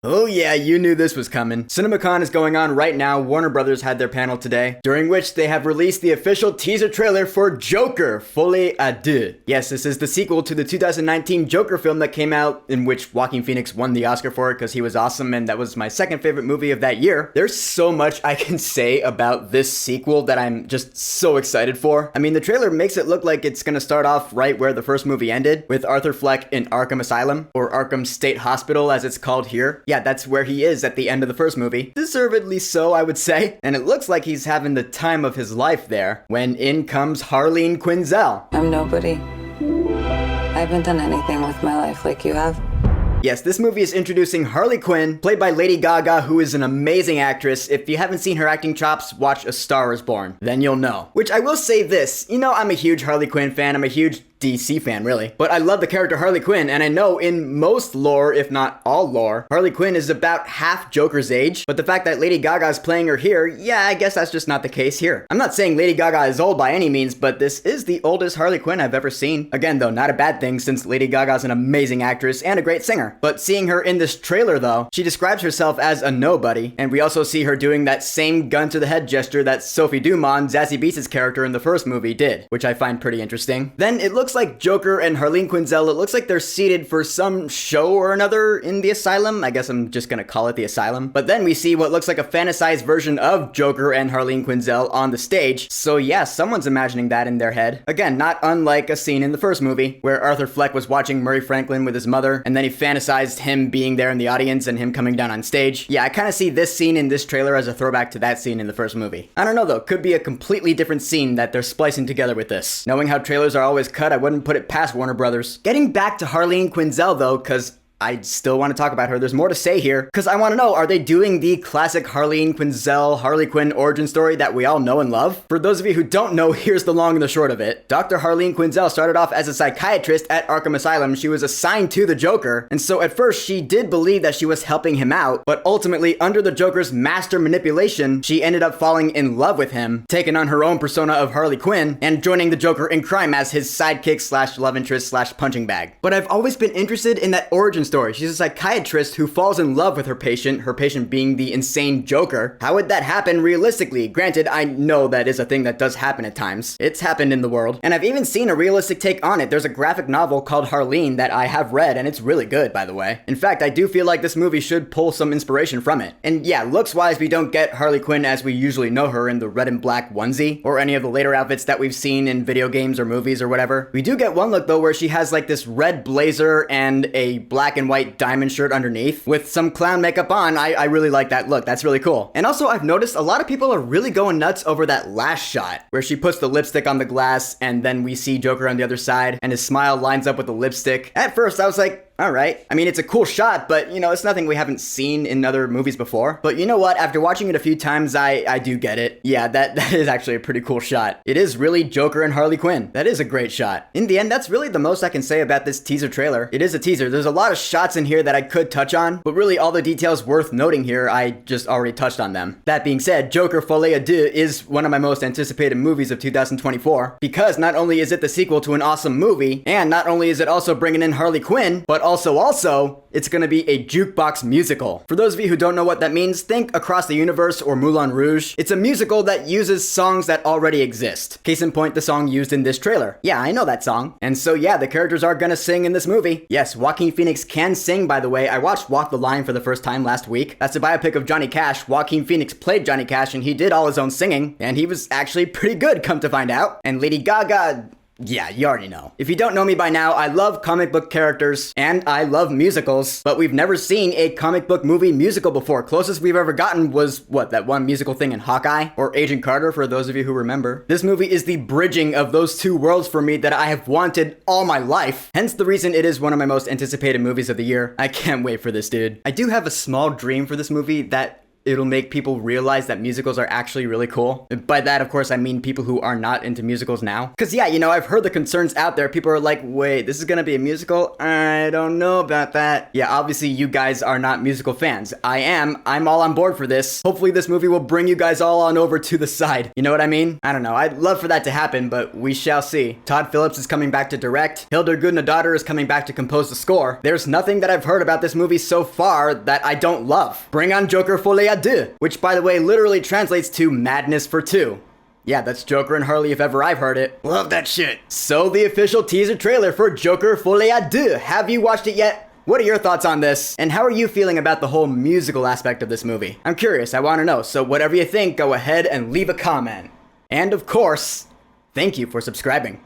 Oh yeah, you knew this was coming. CinemaCon is going on right now. Warner Brothers had their panel today, during which they have released the official teaser trailer for Joker, Folie à Deux. Yes, this is the sequel to the 2019 Joker film that came out, in which Joaquin Phoenix won the Oscar for it because he was awesome, and that was my second favorite movie of that year. There's so much I can say about this sequel that I'm just so excited for. I mean, the trailer makes it look like it's gonna start off right where the first movie ended, with Arthur Fleck in Arkham Asylum, or Arkham State Hospital as it's called here. Yeah, that's where he is at the end of the first movie. Deservedly so, I would say. And it looks like he's having the time of his life there, when in comes Harleen Quinzel. I'm nobody. I haven't done anything with my life like you have. Yes, this movie is introducing Harley Quinn, played by Lady Gaga, who is an amazing actress. If you haven't seen her acting chops, watch A Star is Born. Then you'll know. Which I will say this, you know, I'm a huge Harley Quinn fan. I'm a huge DC fan, really. But I love the character Harley Quinn, and I know in most lore, if not all lore, Harley Quinn is about half Joker's age. But the fact that Lady Gaga is playing her here, yeah, I guess that's just not the case here. I'm not saying Lady Gaga is old by any means, but this is the oldest Harley Quinn I've ever seen. Again, though, not a bad thing since Lady Gaga's an amazing actress and a great singer. But seeing her in this trailer, though, she describes herself as a nobody, and we also see her doing that same gun to the head gesture that Sophie Dumont, Zazie Beetz' character in the first movie, did, which I find pretty interesting. Then it looks like Joker and Harleen Quinzel, it looks like they're seated for some show or another in the asylum. I guess I'm just gonna call it the asylum. But then we see what looks like a fantasized version of Joker and Harleen Quinzel on the stage. So yeah, someone's imagining that in their head. Again, not unlike a scene in the first movie, where Arthur Fleck was watching Murray Franklin with his mother, and then he fantasized him being there in the audience and him coming down on stage. Yeah, I kind of see this scene in this trailer as a throwback to that scene in the first movie. I don't know though, could be a completely different scene that they're splicing together with this. Knowing how trailers are always cut, I wouldn't put it past Warner Brothers. Getting back to Harleen Quinzel though, because I still want to talk about her. There's more to say here, because I want to know, are they doing the classic Harleen Quinzel, Harley Quinn origin story that we all know and love? For those of you who don't know, here's the long and the short of it. Dr. Harleen Quinzel started off as a psychiatrist at Arkham Asylum. She was assigned to the Joker, and so at first she did believe that she was helping him out, but ultimately, under the Joker's master manipulation, she ended up falling in love with him, taking on her own persona of Harley Quinn, and joining the Joker in crime as his sidekick slash love interest slash punching bag. But I've always been interested in that origin story. She's a psychiatrist who falls in love with her patient being the insane Joker. How would that happen realistically? Granted, I know that is a thing that does happen at times. It's happened in the world. And I've even seen a realistic take on it. There's a graphic novel called Harleen that I have read, and it's really good, by the way. In fact, I do feel like this movie should pull some inspiration from it. And yeah, looks-wise, we don't get Harley Quinn as we usually know her in the red and black onesie, or any of the later outfits that we've seen in video games or movies or whatever. We do get one look, though, where she has like this red blazer and a black and white diamond shirt underneath with some clown makeup on. I really like that look. That's really cool. And also, I've noticed a lot of people are really going nuts over that last shot where she puts the lipstick on the glass and then we see Joker on the other side and his smile lines up with the lipstick. At first, I was like, all right. I mean, it's a cool shot, but, you know, it's nothing we haven't seen in other movies before. But you know what? After watching it a few times, I do get it. Yeah, that is actually a pretty cool shot. It is really Joker and Harley Quinn. That is a great shot. In the end, that's really the most I can say about this teaser trailer. It is a teaser. There's a lot of shots in here that I could touch on, but really all the details worth noting here, I just already touched on them. That being said, Joker Folie à Deux is one of my most anticipated movies of 2024, because not only is it the sequel to an awesome movie, and not only is it also bringing in Harley Quinn, but also, it's gonna be a jukebox musical. For those of you who don't know what that means, think Across the Universe or Moulin Rouge. It's a musical that uses songs that already exist. Case in point, the song used in this trailer. Yeah, I know that song. And so yeah, the characters are gonna sing in this movie. Yes, Joaquin Phoenix can sing, by the way. I watched Walk the Line for the first time last week. That's a biopic of Johnny Cash. Joaquin Phoenix played Johnny Cash and he did all his own singing. And he was actually pretty good, come to find out. And Lady Gaga, yeah, you already know. If you don't know me by now, I love comic book characters, and I love musicals, but we've never seen a comic book movie musical before. Closest we've ever gotten was, what, that one musical thing in Hawkeye? Or Agent Carter, for those of you who remember. This movie is the bridging of those two worlds for me that I have wanted all my life. Hence the reason it is one of my most anticipated movies of the year. I can't wait for this, dude. I do have a small dream for this movie that it'll make people realize that musicals are actually really cool. By that, of course, I mean people who are not into musicals now. Cause yeah, you know, I've heard the concerns out there. People are like, wait, this is gonna be a musical? I don't know about that. Yeah, obviously you guys are not musical fans. I am. I'm all on board for this. Hopefully this movie will bring you guys all on over to the side. You know what I mean? I don't know. I'd love for that to happen, but we shall see. Todd Phillips is coming back to direct. Hildur Gudnadottir is coming back to compose the score. There's nothing that I've heard about this movie so far that I don't love. Bring on Joker Folie à Deux, which by the way literally translates to Madness for Two. Yeah, that's Joker and Harley if ever I've heard it. Love that shit. So the official teaser trailer for Joker Folie à Deux. Have you watched it yet? What are your thoughts on this? And how are you feeling about the whole musical aspect of this movie? I'm curious, I want to know, so whatever you think, go ahead and leave a comment. And of course, thank you for subscribing.